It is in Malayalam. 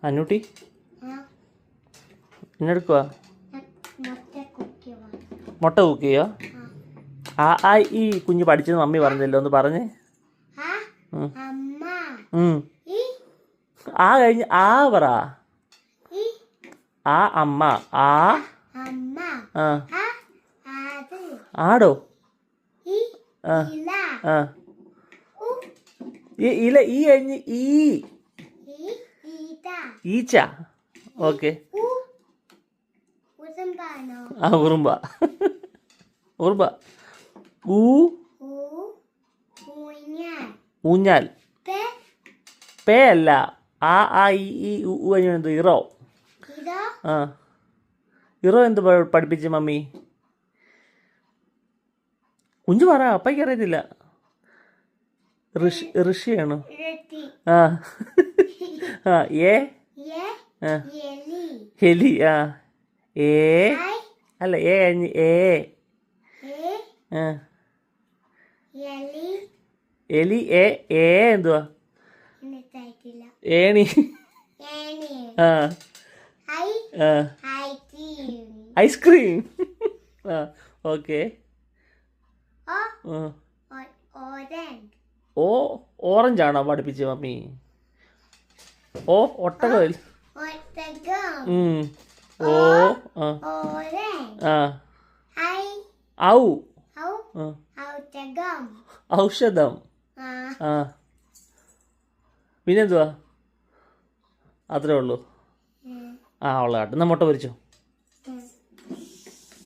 അന്നൂട്ടി എന്നെടുക്കുവാ? മുട്ട കുക്ക് ചെയ്യോ? ആ ഈ കുഞ്ഞ് പഠിച്ചത് മമ്മി പറഞ്ഞല്ലോ, ഒന്ന് പറഞ്ഞേ. ആ കഴിഞ്ഞ് ആ പറ. ആ അമ്മ. ആ ആടോ. ഇല. ഈ കഴിഞ്ഞ് ഈ ഈച്ച. ഓക്കെ. ഉറുമ്പ. ഉറുമ്പ. ഊഞ്ഞാൽ. പേ അല്ല. ആ ഈ എന്ത്? ഇറോ. ഇറോ എന്ത് പഠിപ്പിച്ച് മമ്മി? കുഞ്ഞു പറ, അപ്പയ്ക്ക് അറിയത്തില്ല. ഋഷിയാണ്. ഏ എലി. ഏ അല്ല, ഏ എലി. എന്തുവാ? ഏണി. ഐസ്ക്രീം. ഓക്കെ. ഓറഞ്ചാണോ പഠിപ്പിച്ച മമ്മി? ഒട്ടകം. ഔഷധം. പിന്നെന്തുവാ? അത്രേ ഉള്ളൂ. ഉള്ള കേട്ടോ. എന്നാ മുട്ട പൊരിച്ചോ.